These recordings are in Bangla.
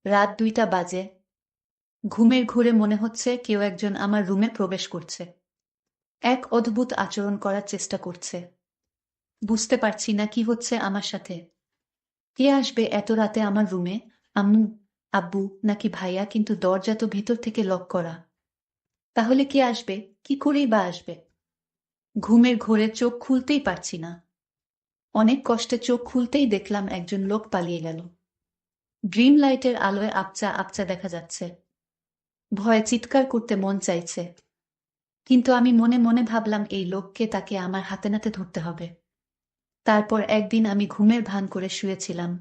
রাত 2টা বাজে। ঘুমের ঘোরে মনে হচ্ছে কেউ একজন আমার রুমে প্রবেশ করছে। এক অদ্ভুত আচরণ করার চেষ্টা করছে। বুঝতে পারছি না কি হচ্ছে আমার সাথে। কে আসবে এত রাতে আমার রুমে? আম্মু, আব্বু নাকি ভাইয়া? কিন্তু দরজা তো ভিতর থেকে লক করা। তাহলে কে আসবে? কি করেই বা আসবে? ঘুমের ঘোরে চোখ খুলতেই পারছি না। অনেক কষ্টে চোখ খুলতেই দেখলাম একজন লোক পালিয়ে গেল। ড্রিম লাইটের আলোয় আপচা আপচা দেখা যাচ্ছে। ভয়ে চিৎকার করতে মন চাইছে, কিন্তু আমি মনে মনে ভাবলাম এই লোককে, তাকে আমার হাতে নাতে ধরতে হবে। তারপর একদিন আমি ঘুমের ভান করে শুয়েছিলাম।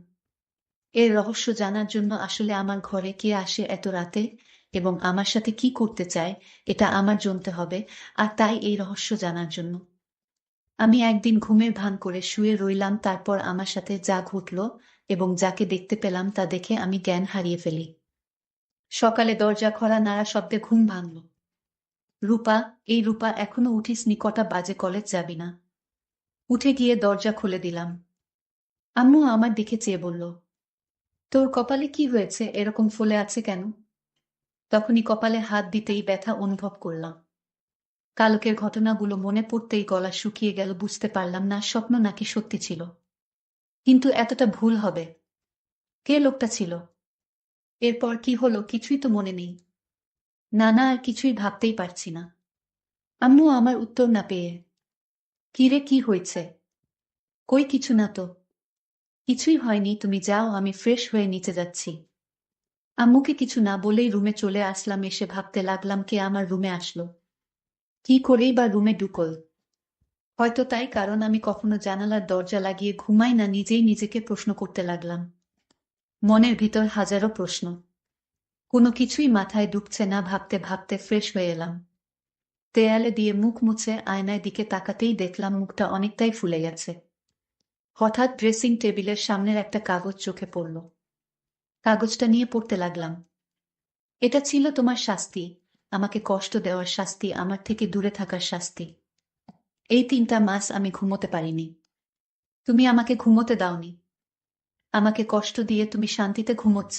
এর রহস্য জানার জন্য আসলে আমার ঘরে কে আসে এত রাতে এবং আমার সাথে কি করতে চায়, এটা আমার জানতে হবে। আর তাই এই রহস্য জানার জন্য আমি একদিন ঘুমের ভান করে শুয়ে রইলাম। তারপর আমার সাথে যা ঘটল এবং যাকে দেখতে পেলাম তা দেখে আমি জ্ঞান হারিয়ে ফেলি। সকালে দরজা খোলা নাড়া শব্দে ঘুম ভাঙল। রূপা, এই রূপা, এখনো উঠিসনি? কটা বাজে? কলেজ যাবি না? উঠে গিয়ে দরজা খুলে দিলাম। আম্মু আমার দিকে চেয়ে বলল, তোর কপালে কি হয়েছে? এরকম ফুলে আছে কেন? তখনই কপালে হাত দিতেই ব্যথা অনুভব করলাম। কালকের ঘটনাগুলো মনে পড়তেই গলা শুকিয়ে গেল। বুঝতে পারলাম না স্বপ্ন নাকি সত্যি ছিল। কিন্তু এতটা ভুল হবে? কে লোকটা ছিল? এরপর কি হলো কিছুই তো মনে নেই। না না, আর কিছুই ভাবতেই পারছি না। আম্মু আমার উত্তর না পেয়ে, কি রে, কি হয়েছে? কই কিছু না তো। কিছুই হয়নি, তুমি যাও, আমি ফ্রেশ হয়ে নিচে যাচ্ছি। আম্মুকে কিছু না বলেই রুমে চলে আসলাম। এসে ভাবতে লাগলাম কে আমার রুমে আসলো, কি করেই বা রুমে ঢুকল। হয়তো তাই, কারণ আমি কখনো জানালার দরজা লাগিয়ে ঘুমাই না। নিজেই নিজেকে প্রশ্ন করতে লাগলাম। মনের ভিতর হাজারো প্রশ্ন, কোনো কিছুই মাথায় ঢুকছে না। ভাবতে ভাবতে ফ্রেশ হয়ে এলাম। দেয়ালে দিয়ে মুখ মুছে আয়নায় দিকে তাকাতেই দেখলাম মুখটা অনেকটাই ফুলে গেছে। হঠাৎ ড্রেসিং টেবিলের সামনের একটা কাগজ চোখে পড়ল। কাগজটা নিয়ে পড়তে লাগলাম। এটা ছিল তোমার শাস্তি, আমাকে কষ্ট দেওয়ার শাস্তি, আমার থেকে দূরে থাকার শাস্তি। এই 3টা মাস আমি ঘুমোতে পারিনি। তুমি আমাকে ঘুমোতে দাওনি। আমাকে কষ্ট দিয়ে তুমি শান্তিতে ঘুমোচ্ছ।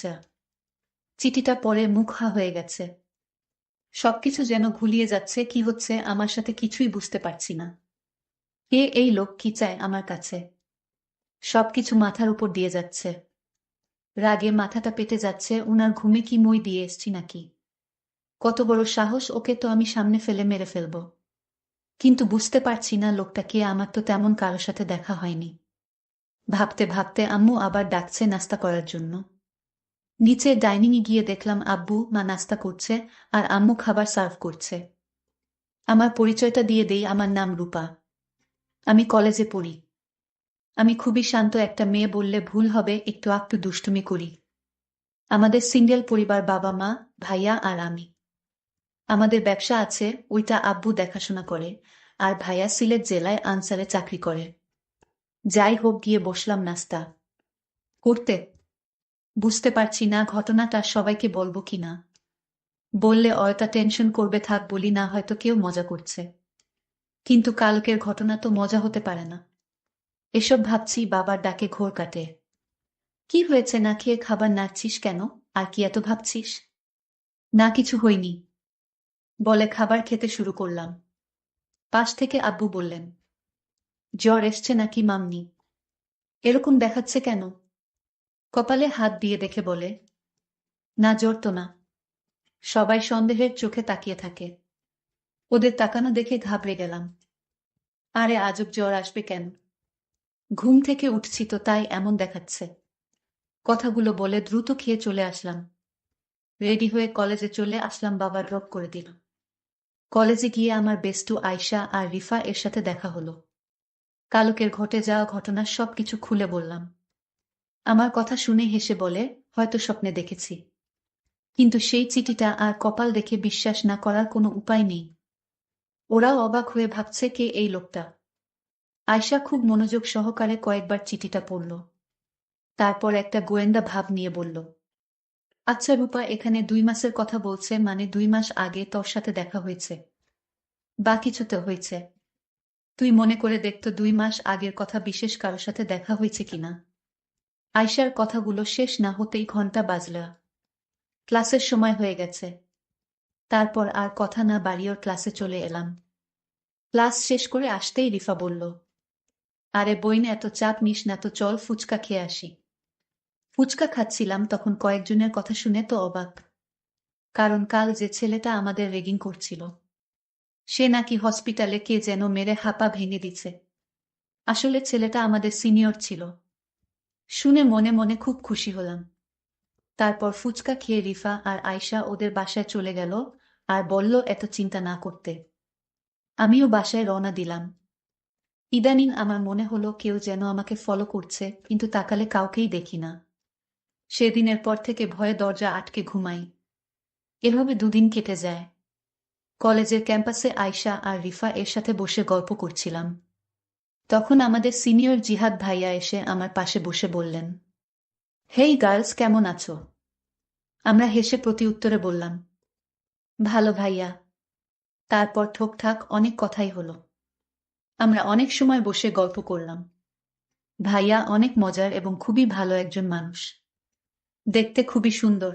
চিঠিটা পড়ে মুখ হা হয়ে গেছে। সবকিছু যেন ঘুলিয়ে যাচ্ছে। কি হচ্ছে আমার সাথে কিছুই বুঝতে পারছি না। কে এই লোক? কি চায় আমার কাছে? সবকিছু মাথার উপর দিয়ে যাচ্ছে। রাগে মাথাটা পেটে যাচ্ছে। উনার ঘুমে কি মই দিয়ে এসছি নাকি? কত বড় সাহস! ওকে তো আমি সামনে ফেলে মেরে ফেলবো। কিন্তু বুঝতে পারছি না লোকটা কে। আমার তো তেমন কারোর সাথে দেখা হয়নি। ভাবতে ভাবতে আম্মু আবার ডাকছে নাস্তা করার জন্য। নিচে ডাইনিংয়ে গিয়ে দেখলাম আব্বু মা নাস্তা করছে আর আম্মু খাবার সার্ভ করছে। আমার পরিচয়টা দিয়ে দেই, আমার নাম রূপা। আমি কলেজে পড়ি। আমি খুবই শান্ত একটা মেয়ে বললে ভুল হবে, একটু একটু দুষ্টুমি করি। আমাদের সিঙ্গেল পরিবার, বাবা মা, ভাইয়া আর আমি। আমাদের ব্যবসা আছে, ওইটা আব্বু দেখাশোনা করে। আর ভাইয়া সিলেট জেলায় আনসারে চাকরি করে। যাই হোক, গিয়ে বসলাম নাস্তা করতে। বুঝতে পারছি না ঘটনাটা সবাইকে বলবো কিনা। বললে অয়তা টেনশন করবে, থাক বলি না, হয়তো কেউ মজা করছে। কিন্তু কালকের ঘটনা তো মজা হতে পারে না। এসব ভাবছি, বাবার ডাকে ঘোর কাটে। কি হয়েছে? না খেয়ে খাবার নাড়ছিস কেন? আর কি এত ভাবছিস? না কিছু হয়নি বলে খাবার খেতে শুরু করলাম। পাশ থেকে আব্বু বললেন, জ্বর এসছে নাকি মাম্নি? এরকম দেখাচ্ছে কেন? কপালে হাত দিয়ে দেখে বলে, না জ্বর তো না। সবাই সন্দেহের চোখে তাকিয়ে থাকে। ওদের তাকানো দেখে ঘাবড়ে গেলাম। আরে আজব, জ্বর আসবে কেন? ঘুম থেকে উঠছি তো, তাই এমন দেখাচ্ছে। কথাগুলো বলে দ্রুত খেয়ে চলে আসলাম। রেডি হয়ে কলেজে চলে আসলাম। বাবা ড্রপ করে দিল। কলেজে গিয়ে আমার বেস্টু আয়শা আর রিফা এর সাথে দেখা হলো। কালকের ঘটে যাওয়া ঘটনার সবকিছু খুলে বললাম। আমার কথা শুনে হেসে বলে, হয়তো স্বপ্নে দেখেছি। কিন্তু সেই চিঠিটা আর কপাল দেখে বিশ্বাস না করার কোনো উপায় নেই। ওরাও অবাক হয়ে ভাবছে কে এই লোকটা। আয়শা খুব মনোযোগ সহকারে কয়েকবার চিঠিটা পড়ল। তারপর একটা গোয়েন্দা ভাব নিয়ে বলল, আচ্ছা রূপা, এখানে 2 মাসের কথা বলছে, মানে 2 মাস আগে তোর সাথে দেখা হয়েছে? বা কিছুতে হয়েছে? তুই মনে করে দেখতো 2 মাস আগের কথা বিশেষ কারোর সাথে দেখা হয়েছে কিনা। আয়শার কথাগুলো শেষ না হতেই ঘন্টা বাজল। ক্লাসের সময় হয়ে গেছে। তারপর আর কথা না বাড়িয়ে ওর ক্লাসে চলে এলাম। ক্লাস শেষ করে আসতেই রিফা বলল, আরে বইনে এত চাপ নিস না তো, চল ফুচকা খেয়ে আসি। ফুচকা খাচ্ছিলাম তখন কয়েকজনের কথা শুনে তো অবাক। কারণ কাল যে ছেলেটা আমাদের রেগিং করছিল, সে নাকি হসপিটালে কে যেন মেরে হাঁপা ভেঙে দিছে। আসলে ছেলেটা আমাদের সিনিয়র ছিল। শুনে মনে মনে খুব খুশি হলাম। তারপর ফুচকা খেয়ে রিফা আর আয়শা ওদের বাসায় চলে গেল আর বলল এত চিন্তা না করতে। আমিও বাসায় রওনা দিলাম। ইদানিং আমার মনে হলো কেউ যেন আমাকে ফলো করছে, কিন্তু তাকালে কাউকেই দেখি না। সেদিনের পর থেকে ভয়ে দরজা আটকে ঘুমাই। এভাবে দুদিন কেটে যায়। কলেজের ক্যাম্পাসে আয়শা আর রিফা এর সাথে বসে গল্প করছিলাম। তখন আমাদের সিনিয়র জিহাদ ভাইয়া এসে আমার পাশে বসে বললেন, হেই গার্লস, কেমন আছো? আমরা হেসে প্রতি উত্তরে বললাম, ভালো ভাইয়া। তারপর ঠোকঠাক অনেক কথাই হলো। আমরা অনেক সময় বসে গল্প করলাম। ভাইয়া অনেক মজার এবং খুবই ভালো একজন মানুষ। দেখতে খুবই সুন্দর।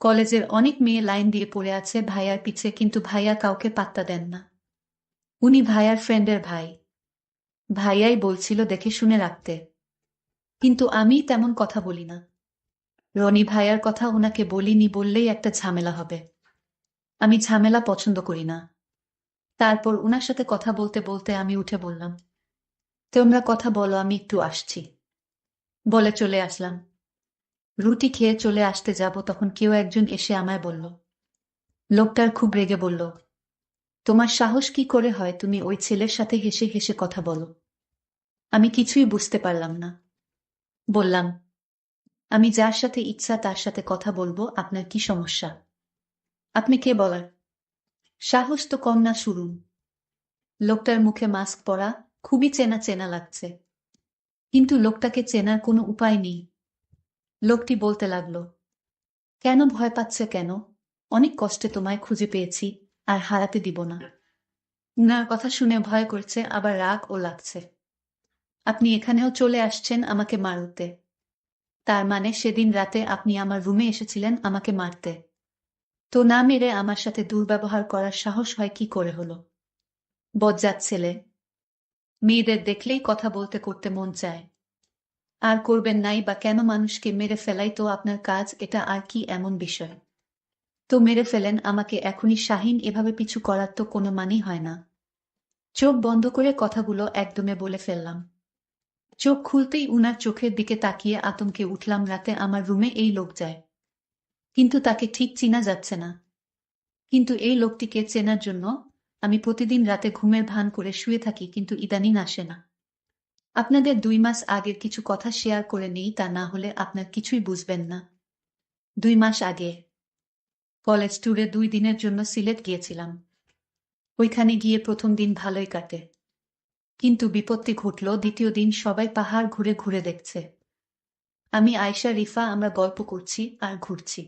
কলেজের অনেক মেয়ে লাইন দিয়ে পড়ে আছে ভাইয়ার পিছে, কিন্তু ভাইয়া কাউকে পাত্তা দেন না। উনি ভাইয়ার ফ্রেন্ডের ভাই। ভাইয়াই বলছিল দেখে শুনে রাখতে। কিন্তু আমি তেমন কথা বলি না। রনি ভাইয়ার কথা ওনাকে বলিনি বললেই একটা ঝামেলা হবে। আমি ঝামেলা পছন্দ করি না। তারপর উনার সাথে কথা বলতে বলতে আমি উঠে বললাম, তোমরা কথা বলো, আমি একটু আসছি। বলে চলে আসলাম। রুটি খেয়ে চলে আসতে যাব তখন কেউ একজন এসে আমায় বলল, লোকটার খুব রেগে বলল, তোমার সাহস কি করে হয় তুমি ওই ছেলের সাথে হেসে হেসে কথা বলো? আমি কিছুই বুঝতে পারলাম না। বললাম, আমি যার সাথে ইচ্ছা তার সাথে কথা বলবো, আপনার কি সমস্যা? আপনি কে বলার? সাহস তো কম না, শুনুন। লোকটার মুখে মাস্ক পরা, খুবই চেনা চেনা লাগছে। কিন্তু লোকটাকে চেনার কোনো উপায় নেই। লোকটি বলতে লাগলো, কেন ভয় পাচ্ছে কেন? অনেক কষ্টে তোমায় খুঁজে পেয়েছি, আর হারাতে দিব না। উনার কথা শুনে ভয় করছে, আবার রাগ ও লাগছে। আপনি এখানেও চলে আসছেন আমাকে মারতে। তার মানে সেদিন রাতে আপনি আমার রুমে এসেছিলেন আমাকে মারতে। তো না মেরে আমার সাথে দুর্ব্যবহার করার সাহস হয় কি করে হলো? বজ্জাত ছেলে। মেয়েদের দেখলেই কথা বলতে করতে মন চায়। আর করবেন নাই বা কেন? মানুষকে মেরে ফেলাই তো আপনার কাজ, এটা আর কি এমন বিষয়? তো মেরে ফেলেন আমাকে এখনই। শাহিন, এভাবে পিছু করার তো কোনো মানেই হয় না। চোখ বন্ধ করে কথাগুলো একদমে বলে ফেললাম। চোখ খুলতেই উনার চোখের দিকে তাকিয়ে আতঙ্কে উঠলাম। রাতে আমার রুমে এই লোক যায়, কিন্তু তাকে ঠিক চিনা যাচ্ছে না। কিন্তু এই লোকটিকে চেনার জন্য আমি প্রতিদিন রাতে ঘুমের ভান করে শুয়ে থাকি, কিন্তু ইদানিং আসে না। আপনাদের 2 মাস আগের কিছু কথা শেয়ার করে নেই, তা না হলে আপনার কিছুই বুঝবেন না। 2 মাস আগে কলেজ ট্যুরে 2 দিনের জন্য সিলেট গিয়েছিলাম। ওইখানে গিয়ে প্রথম দিন ভালোই কাটে, কিন্তু বিপত্তি ঘটল। দ্বিতীয় দিন সবাই পাহাড় ঘুরে ঘুরে দেখছে। আমি, আয়শা, রিফা আমরা গল্প করছি আর ঘুরছি।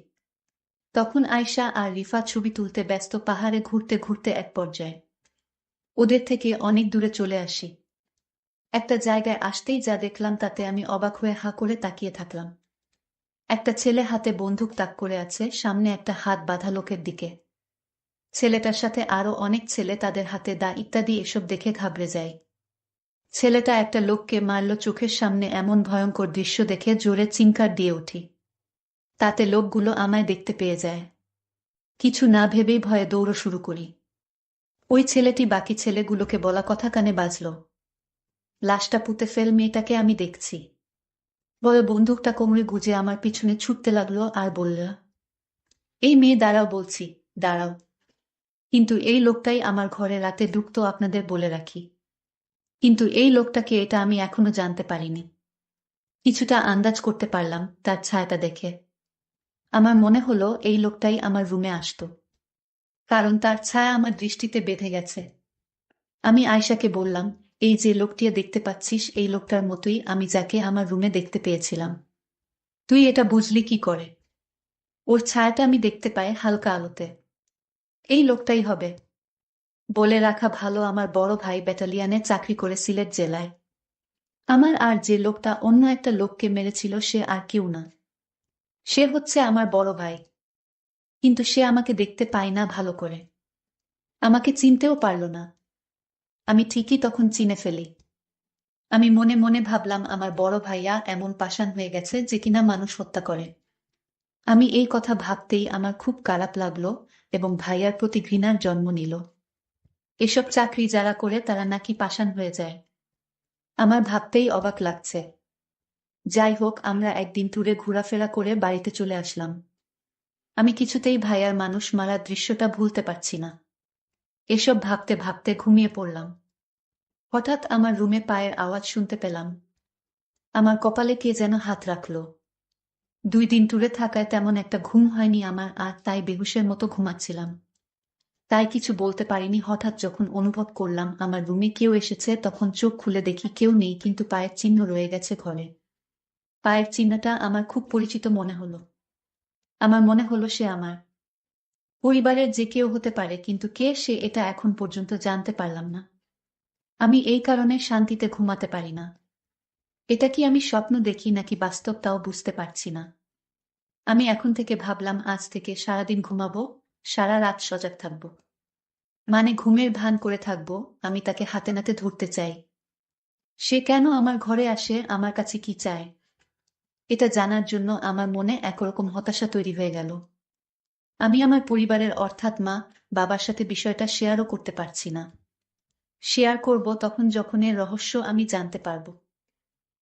তখন আয়শা আর রিফা ছবি তুলতে ব্যস্ত। পাহাড়ে ঘুরতে ঘুরতে এক পর্যায়ে ওদের থেকে অনেক দূরে চলে আসি। একটা জায়গায় আসতেই যা দেখলাম তাতে আমি অবাক হয়ে হাঁ করে তাকিয়ে থাকলাম। একটা ছেলে হাতে বন্দুক তাক করে আছে, সামনে একটা হাত বাঁধা লোকের দিকে। ছেলেটার সাথে আরো অনেক ছেলে, তাদের হাতে দা ইত্যাদি। এসব দেখে ঘাবড়ে যায়। ছেলেটা একটা লোককে মারল চোখের সামনে। এমন ভয়ঙ্কর দৃশ্য দেখে জোরে চিৎকার দিয়ে উঠি। তাতে লোকগুলো আমায় দেখতে পেয়ে যায়। কিছু না ভেবেই ভয়ে দৌড় শুরু করি। ওই ছেলেটি বাকি ছেলেগুলোকে বলা কথা কানে বাজল, লাশটা পুঁতে ফেল, মেয়েটাকে আমি দেখছি। বলে বন্দুকটা কোমরে গুজে আমার পিছনে ছুটতে লাগলো আর বলল, এই মেয়ে দাঁড়াও বলছি, দাঁড়াও। কিন্তু এই লোকটাই আমার ঘরে রাতে ঢুকতো, আপনাদের বলে রাখি। কিন্তু এই লোকটাকে এটা আমি এখনো জানতে পারিনি। কিছুটা আন্দাজ করতে পারলাম তার ছায়াটা দেখে। আমার মনে হলো এই লোকটাই আমার রুমে আসতো, কারণ তার ছায়া আমার দৃষ্টিতে বেঁধে গেছে। আমি আয়শাকে বললাম, এই যে লোকটিকে দেখতে পাচ্ছিস, এই লোকটার মতোই আমি যাকে আমার রুমে দেখতে পেয়েছিলাম। তুই এটা বুঝলি কি করে? ওর ছায়াটা আমি দেখতে পাই হালকা আলোতে। এই লোকটাই হবে। বলে রাখা ভালো, আমার বড় ভাই ব্যাটালিয়নে চাকরি করে সিলেট জেলায়। আমার আর যে লোকটা অন্য একটা লোককে মেরেছিল সে আর কেউ না, সে হচ্ছে আমার বড় ভাই। কিন্তু সে আমাকে দেখতে পায় না ভালো করে, আমাকে চিনতেও পারল না। আমি ঠিকই তখন চিনে ফেলি। আমি মনে মনে ভাবলাম আমার বড় ভাইয়া এমন পাষাণ হয়ে গেছে যে কিনা মানুষ হত্যা করে। আমি এই কথা ভাবতেই আমার খুব খারাপ লাগলো এবং ভাইয়ার প্রতি ঘৃণার জন্ম নিল। এসব চাকরি যারা করে তারা নাকি পাষাণ হয়ে যায়, আমার ভাবতেই অবাক লাগছে। যাই হোক, আমরা একদিন ট্যুরে ঘোরাফেরা করে বাড়িতে চলে আসলাম। আমি কিছুতেই ভাইয়ার মানুষ মারার দৃশ্যটা ভুলতে পারছি না। এসব ভাবতে ভাবতে ঘুমিয়ে পড়লাম। হঠাৎ আমার রুমে পায়ের আওয়াজ শুনতে পেলাম। আমার কপালে কে যেন হাত রাখল। 2 দিন ট্যুরে থাকায় তেমন একটা ঘুম হয়নি আমার, আর তাই বেহুশের মতো ঘুমাচ্ছিলাম। তাই কিছু বলতে পারিনি। হঠাৎ যখন অনুভব করলাম আমার রুমে কেউ এসেছে, তখন চোখ খুলে দেখি কেউ নেই, কিন্তু পায়ের চিহ্ন রয়ে গেছে ঘরে। পায়ের চিহ্নটা আমার খুব পরিচিত মনে হলো। আমার মনে হলো সে আমার পরিবারের যে কেউ হতে পারে, কিন্তু কে সে এটা এখন পর্যন্ত জানতে পারলাম না। আমি এই কারণে শান্তিতে ঘুমাতে পারি না। এটা কি আমি স্বপ্ন দেখি নাকি বাস্তব তাও বুঝতে পারছি না। আমি এখন থেকে ভাবলাম আজ থেকে সারাদিন ঘুমাবো, সারা রাত সজাগ থাকবো। মানে ঘুমের ভান করে থাকবো। আমি তাকে হাতে নাতে ধরতে চাই। সে কেন আমার ঘরে আসে, আমার কাছে কি চায়, এটা জানার জন্য আমার মনে একরকম হতাশা তৈরি হয়ে গেল। আমি আমার পরিবারের অর্থাৎ মা, বাবার সাথে বিষয়টা শেয়ারও করতে পারছি না। শেয়ার করব তখন যখন এর রহস্য আমি জানতে পারবো।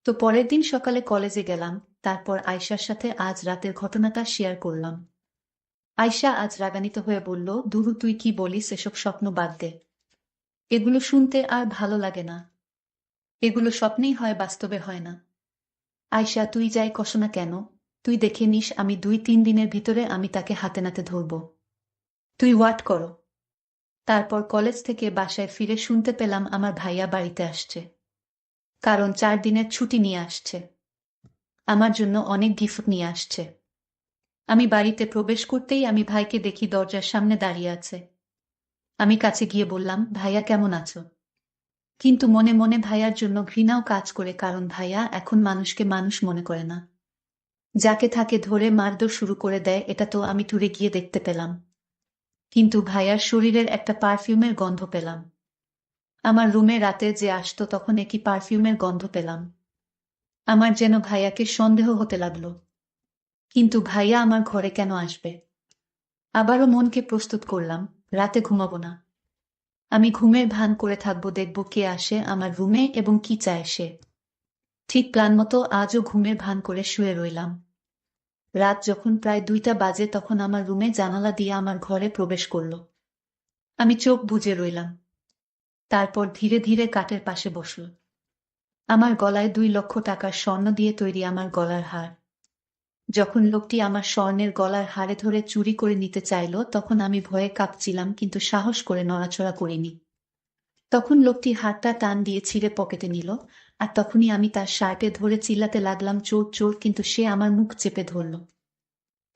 তো পরের দিন সকালে কলেজে গেলাম, তারপর আয়শার সাথে আজ রাতের ঘটনাটা শেয়ার করলাম। আয়শা আজ রাগান্বিত হয়ে বলল, দুরু তুই কি বলিস, এসব স্বপ্ন বাদ দে। এগুলো শুনতে আর ভালো লাগে না। এগুলো স্বপ্নেই হয়, বাস্তবে হয় না। আয়শা, তুই যাই কস না কেন, তুই দেখে নিস আমি 2-3 দিনের ভিতরে আমি তাকে হাতে নাতে ধরব। তুই ওয়াট করো। তারপর কলেজ থেকে বাসায় ফিরে শুনতে পেলাম আমার ভাইয়া বাড়িতে আসছে, কারণ 4 দিনের ছুটি নিয়ে আসছে। আমার জন্য অনেক গিফট নিয়ে আসছে। আমি বাড়িতে প্রবেশ করতেই আমি ভাইকে দেখি দরজার সামনে দাঁড়িয়ে আছে। আমি কাছে গিয়ে বললাম, ভাইয়া কেমন আছো? কিন্তু মনে মনে ভাইয়ার জন্য ঘৃণাও কাজ করে, কারণ ভাইয়া এখন মানুষকে মানুষ মনে করে না। যাকে থাকে ধরে মারধর শুরু করে দেয়। এটা তো আমি ট্যুরে গিয়ে দেখতে পেলাম। কিন্তু ভাইয়ার শরীরের একটা পারফিউমের গন্ধ পেলাম। আমার রুমে রাতে যে আসতো তখন একই পারফিউমের গন্ধ পেলাম। আমার যেন ভাইয়াকে সন্দেহ হতে লাগলো। কিন্তু ভাইয়া আমার ঘরে কেন আসবে? আবারও মনকে প্রস্তুত করলাম, রাতে ঘুমাবো না। আমি ঘুমের ভান করে থাকবো, দেখব কে আসে আমার রুমে এবং কি চায় সে। ঠিক প্ল্যান মতো আজও ঘুমের ভান করে শুয়ে রইলাম। রাত যখন প্রায় 2টা বাজে তখন আমার রুমে জানালা দিয়ে আমার ঘরে প্রবেশ করলো। আমি চোখ বুজে রইলাম। তারপর ধীরে ধীরে কাঠের পাশে বসল। আমার গলায় 2 লক্ষ টাকার স্বর্ণ দিয়ে তৈরি আমার গলার হার। যখন লোকটি আমার স্বর্ণের গলার হারে ধরে চুরি করে নিতে চাইল, তখন আমি ভয়ে কাঁপছিলাম, কিন্তু সাহস করে নড়াচড়া করিনি। তখন লোকটি হারটা টান দিয়ে ছিঁড়ে পকেটে নিল, আর তখনই আমি তার শার্টে ধরে চিল্লাতে লাগলাম, চোর চোর, কিন্তু সে আমার মুখ চেপে ধরল।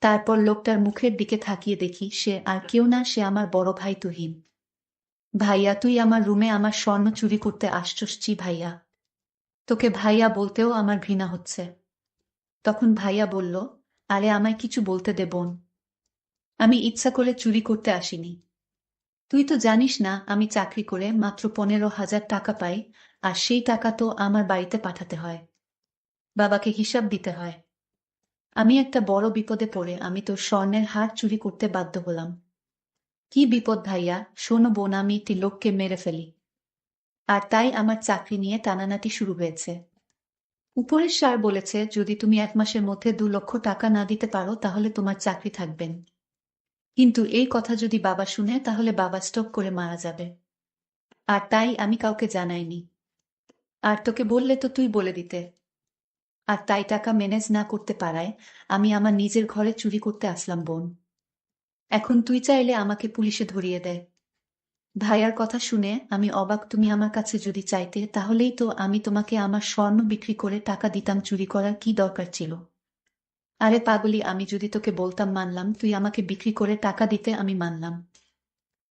তারপর লোকটার মুখের দিকে তাকিয়ে দেখি সে আর কেউ না, সে আমার বড় ভাই তুহিন। ভাইয়া, তুই আমার রুমে আমার স্বর্ণ চুরি করতে আসছস? ছি ভাইয়া, তোকে ভাইয়া বলতেও আমার ঘৃণা হচ্ছে। তখন ভাইয়া বলল, আরে আমায় কিছু বলতে দে বোন। আমি ইচ্ছা করে চুরি করতে আসিনি। তুই তো জানিস না আমি চাকরি করে মাত্র 15,000 টাকা পাই, আর সেই টাকা তো আমার বাড়িতে পাঠাতে হয়, বাবাকে হিসাব দিতে হয়। আমি একটা বড় বিপদে পড়ে আমি তোর স্বর্ণের হার চুরি করতে বাধ্য হলাম। কি বিপদ ভাইয়া? শোনো বোন, আমি একটি লোককে মেরে ফেলি, আর তাই আমার চাকরি নিয়ে টানানাটি শুরু হয়েছে। উপরের স্যার বলেছে যদি তুমি 1 মাসের মধ্যে 2 লক্ষ টাকা না দিতে পারো তাহলে তোমার চাকরি থাকবেন। কিন্তু এই কথা যদি বাবা শুনে তাহলে বাবা স্ট্রোক করে মারা যাবে। আর তাই আমি কাউকে জানাইনি। আর তোকে বললে তো তুই বলে দিতে। আর তাই টাকা ম্যানেজ না করতে পারায় আমি আমার নিজের ঘরে চুরি করতে আসলাম বোন। এখন তুই চাইলে আমাকে পুলিশে ধরিয়ে দেয়। ভাইয়ার কথা শুনে আমি অবাক। তুমি আমার কাছে যদি চাইতে তাহলেই তো আমি তোমাকে আমার স্বর্ণ বিক্রি করে টাকা দিতাম, চুরি করার কি দরকার ছিল? আরে পাগলি, আমি যদি তোকে বলতাম মানলাম, তুই আমাকে বিক্রি করে টাকা দিতে আমি মানলাম।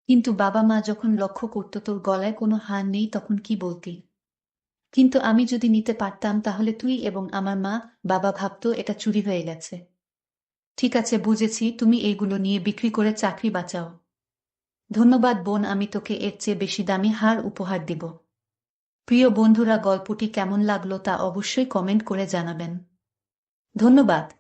কিন্তু বাবা মা যখন লক্ষ্য করতো তোর গলায় কোনো হার নেই তখন কি বলতি? কিন্তু আমি যদি নিতে পারতাম তাহলে তুই এবং আমার মা বাবা ভাবতো এটা চুরি হয়ে গেছে। ঠিক আছে, বুঝেছি, তুমি এইগুলো নিয়ে বিক্রি করে চাকরি বাঁচাও। ধন্যবাদ বোন, আমি তোকে এর চেয়ে বেশি দামি হার উপহার দিব। প্রিয় বন্ধুরা, গল্পটি কেমন লাগলো তা অবশ্যই কমেন্ট করে জানাবেন। ধন্যবাদ।